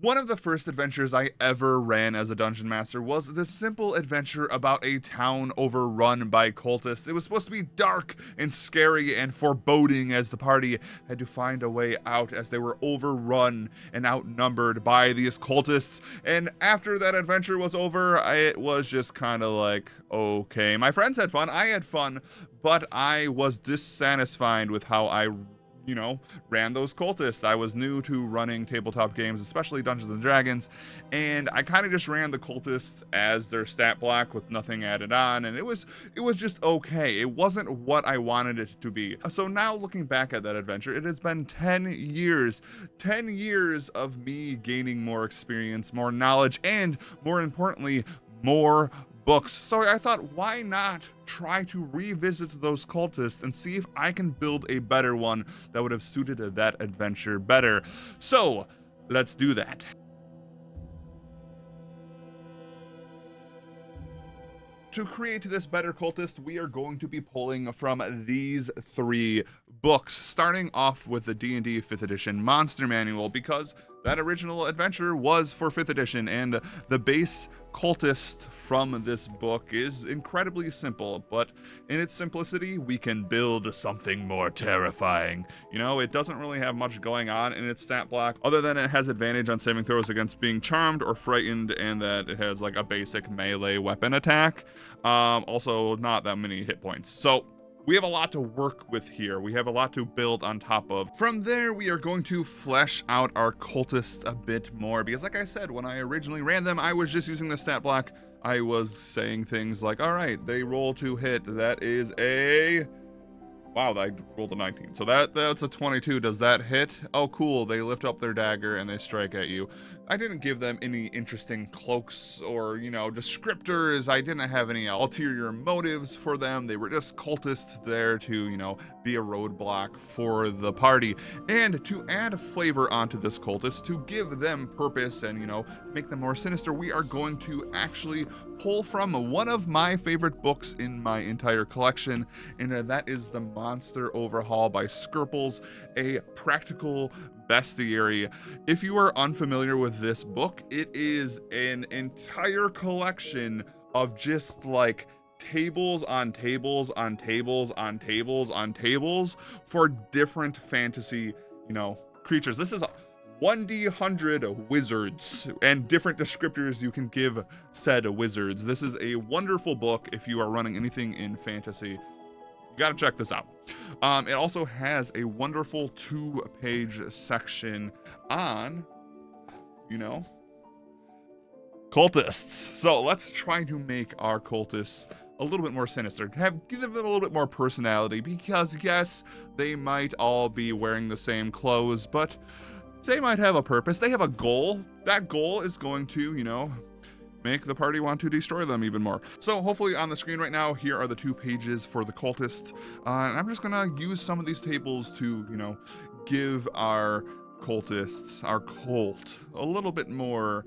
One of the first adventures I ever ran as a dungeon master was this simple adventure about a town overrun by cultists. It was supposed to be dark and scary and foreboding as the party had to find a way out as they were overrun and outnumbered by these cultists. And after that adventure was over, it was just kind of like, okay, my friends had fun, I had fun, but I was dissatisfied with how I ran those cultists. I was new to running tabletop games, especially Dungeons and Dragons, and I kind of just ran the cultists as their stat block with nothing added on, and it was just okay. It wasn't what I wanted it to be. So now looking back at that adventure, it has been 10 years. 10 years of me gaining more experience, more knowledge, and more importantly, more books. So I thought, why not try to revisit those cultists and see if I can build a better one that would have suited that adventure better. So let's do that. To create this better cultist, we are going to be pulling from these 3 books, starting off with the D&D 5th edition Monster Manual, because that original adventure was for 5th edition, and the base cultist from this book is incredibly simple, but in its simplicity, we can build something more terrifying. It doesn't really have much going on in its stat block, other than it has advantage on saving throws against being charmed or frightened, and that it has like a basic melee weapon attack. Also, not that many hit points. So we have a lot to work with here. We have a lot to build on top of. From there, we are going to flesh out our cultists a bit more, because like I said, when I originally ran them, I was just using the stat block. I was saying things like, all right, they roll to hit. That is a... Wow, I rolled a 19. So that's a 22. Does that hit? Oh, cool. They lift up their dagger and they strike at you. I didn't give them any interesting cloaks or, descriptors. I didn't have any ulterior motives for them. They were just cultists there to, be a roadblock for the party. And to add flavor onto this cultist, to give them purpose and, make them more sinister, we are going to actually pull from one of my favorite books in my entire collection, and that is The Monster Overhaul by Skerple's A Practical Bestiary. If you are unfamiliar with this book, it is an entire collection of just like tables on tables on tables on tables on tables for different fantasy, creatures. This is 1d100 wizards and different descriptors you can give said wizards. This is a wonderful book if you are running anything in fantasy. You gotta check this out. It also has a wonderful 2-page section on, cultists. So let's try to make our cultists a little bit more sinister. Give them a little bit more personality, because yes, they might all be wearing the same clothes, but they might have a purpose. They have a goal. That goal is going to, make the party want to destroy them even more. So hopefully on the screen right now, here are the 2 pages for the cultist. And I'm just gonna use some of these tables to, give our cultists, our cult, a little bit more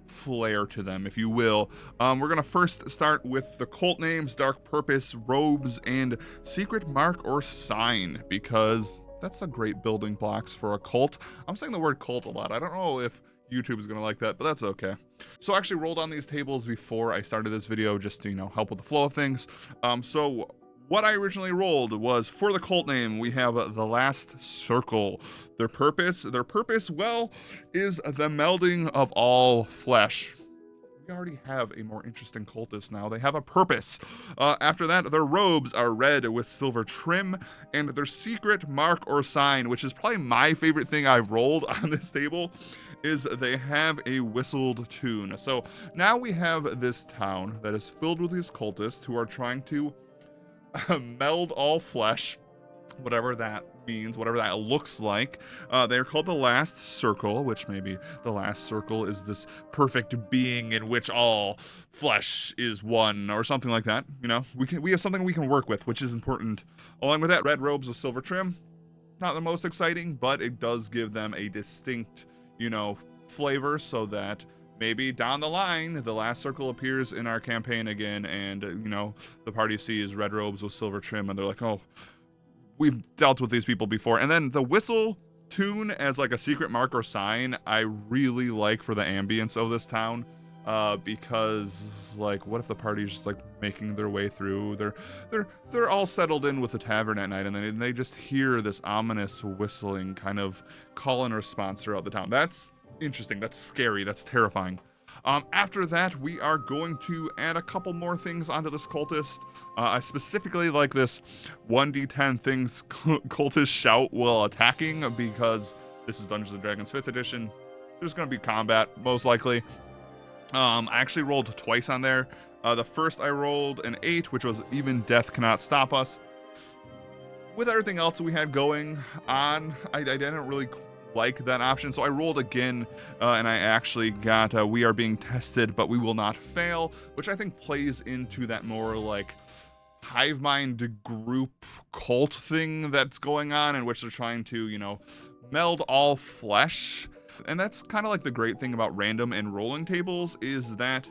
flair to them, if you will. We're gonna first start with the cult names, dark purpose, robes, and secret mark or sign, because that's a great building blocks for a cult. I'm saying the word cult a lot. I don't know if YouTube is gonna like that, but that's okay. So I actually rolled on these tables before I started this video just to, help with the flow of things. So what I originally rolled was, for the cult name, we have the last circle. Their purpose, well, is the melding of all flesh. We already have a more interesting cultist now. They have a purpose. After that, their robes are red with silver trim, and their secret mark or sign, which is probably my favorite thing I've rolled on this table, is they have a whistled tune. So now we have this town that is filled with these cultists who are trying to meld all flesh, whatever that means, whatever that looks like. They're called the Last Circle, which maybe the last circle is this perfect being in which all flesh is one, or something like that. We have something we can work with, which is important. Along with that, red robes with silver trim. Not the most exciting, but it does give them a distinct, flavor, so that maybe down the line, the last circle appears in our campaign again, and, the party sees red robes with silver trim, and they're like, oh, we've dealt with these people before. And then the whistle tune as like a secret mark or sign I really like for the ambience of this town, because like what if the party's just like making their way through, they're all settled in with the tavern at night, and then they just hear this ominous whistling kind of call and response throughout the town. That's interesting, that's scary, that's terrifying. After that, we are going to add a couple more things onto this cultist. I specifically like this 1d10 things cultist shout while attacking, because this is Dungeons & Dragons 5th edition. There's going to be combat, most likely. I actually rolled twice on there. The first I rolled an 8, which was even death cannot stop us. With everything else we had going on, I didn't really like that option, so I rolled again, and I actually got we are being tested but we will not fail, which I think plays into that more like hive mind group cult thing that's going on, in which they're trying to, you know, meld all flesh. And that's kind of like the great thing about random and rolling tables, is that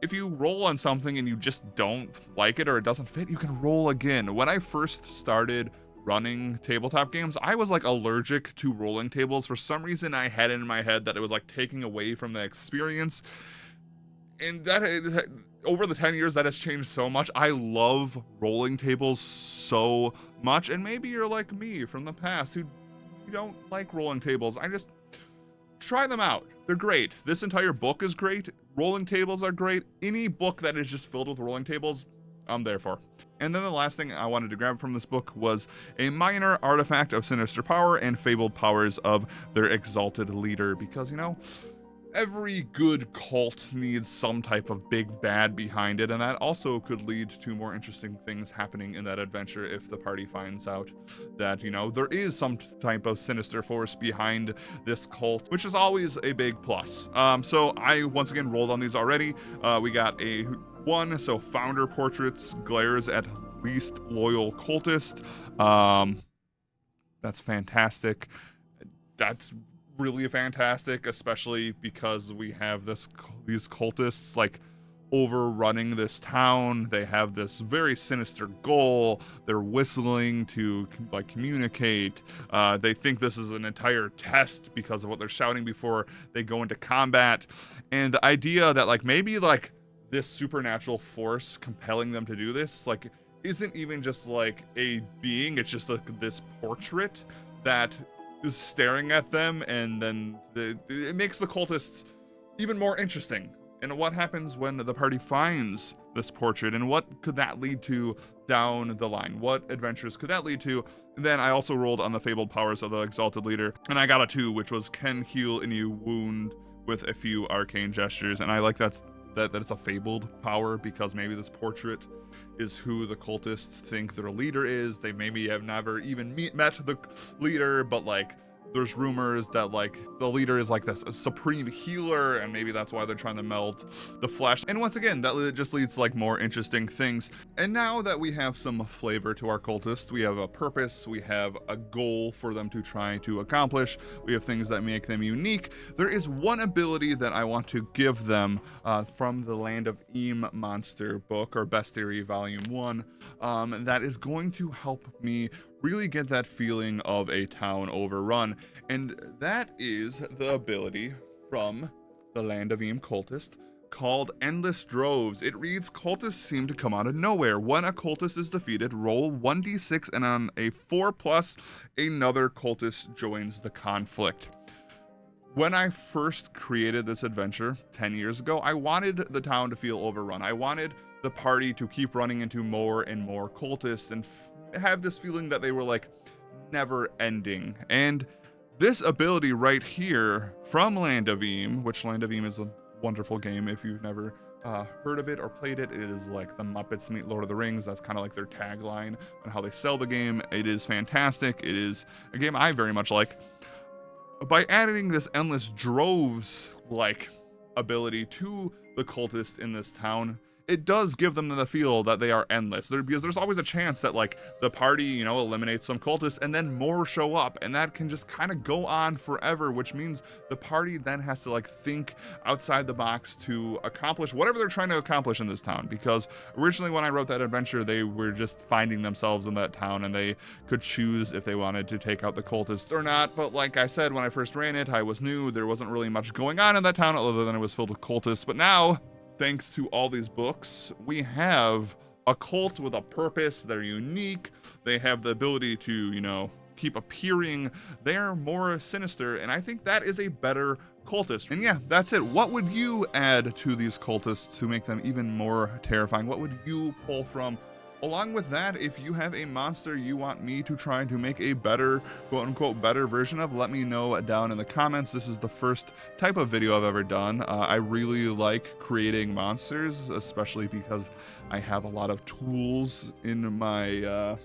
if you roll on something and you just don't like it or it doesn't fit, you can roll again. When I first started running tabletop games, I was like allergic to rolling tables. For some reason, I had it in my head that it was like taking away from the experience. And that over the 10 years, that has changed so much. I love rolling tables so much. And maybe you're like me from the past who you don't like rolling tables. I just try them out. They're great. This entire book is great. Rolling tables are great. Any book that is just filled with rolling tables, I'm there for. And then the last thing I wanted to grab from this book was a minor artifact of sinister power and fabled powers of their exalted leader, because, you know, every good cult needs some type of big bad behind it, and that also could lead to more interesting things happening in that adventure if the party finds out that, you know, there is some type of sinister force behind this cult, which is always a big plus. So I once again rolled on these already. We got a 1, so founder portraits glares at least loyal cultist. That's fantastic. That's really fantastic, especially because we have these cultists like overrunning this town. They have this very sinister goal. They're whistling to like communicate. They think this is an entire test because of what they're shouting before they go into combat. And the idea that like maybe like this supernatural force compelling them to do this like isn't even just like a being, it's just like this portrait that is staring at them, and then it makes the cultists even more interesting. And what happens when the party finds this portrait, and what could that lead to down the line? What adventures could that lead to? And then I also rolled on the fabled powers of the exalted leader, and I got a 2, which was can heal any wound with a few arcane gestures. And I like that it's a fabled power, because maybe this portrait is who the cultists think their leader is. They maybe have never even met the leader, but like there's rumors that like the leader is like this supreme healer, and maybe that's why they're trying to meld the flesh. And once again, that just leads to like more interesting things. And now that we have some flavor to our cultists, we have a purpose, we have a goal for them to try to accomplish, we have things that make them unique. There is one ability that I want to give them from the Land of Eem Monster book, or Bestiary Volume 1, that is going to help me really get that feeling of a town overrun, and that is the ability from the Land of Eem cultist called Endless Droves. It reads, cultists seem to come out of nowhere. When a cultist is defeated, roll 1d6, and on a 4+, another cultist joins the conflict. When I first created this adventure 10 years ago, I wanted the town to feel overrun. I wanted the party to keep running into more and more cultists and have this feeling that they were like never ending. And this ability right here from Land of Eem, which Land of Eem is a wonderful game if you've never heard of it or played it. It is like the Muppets meet Lord of the Rings. That's kind of like their tagline on how they sell the game. It is fantastic. It is a game I very much like. By adding this Endless Droves like ability to the cultists in this town, it does give them the feel that they are endless. Because there's always a chance that like the party, you know, eliminates some cultists and then more show up, and that can just kind of go on forever, which means the party then has to like think outside the box to accomplish whatever they're trying to accomplish in this town. Because originally when I wrote that adventure, they were just finding themselves in that town, and they could choose if they wanted to take out the cultists or not. But like I said, when I first ran it, I was new. There wasn't really much going on in that town other than it was filled with cultists. But now, thanks to all these books, we have a cult with a purpose. They're unique. They have the ability to, you know, keep appearing. They're more sinister, and I think that is a better cultist. And yeah, that's it. What would you add to these cultists to make them even more terrifying? What would you pull from? Along with that, if you have a monster you want me to try to make a better, quote-unquote, better version of, let me know down in the comments. This is the first type of video I've ever done. I really like creating monsters, especially because I have a lot of tools in my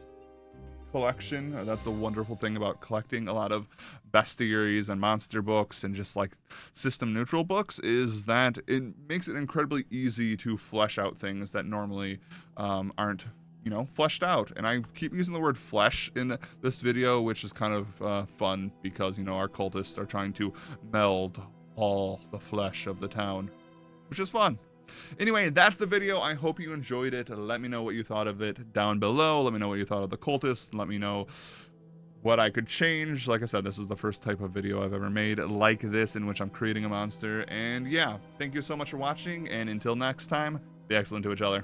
collection. That's the wonderful thing about collecting a lot of bestiaries and monster books and just like system neutral books, is that it makes it incredibly easy to flesh out things that normally aren't, you know, fleshed out. And I keep using the word flesh in this video, which is kind of fun because, you know, our cultists are trying to meld all the flesh of the town, which is fun. Anyway, that's the video. I hope you enjoyed it. Let me know what you thought of it down below. Let me know what you thought of the cultists. Let me know what I could change. Like I said, this is the first type of video I've ever made like this, in which I'm creating a monster. And yeah, thank you so much for watching, and until next time, be excellent to each other.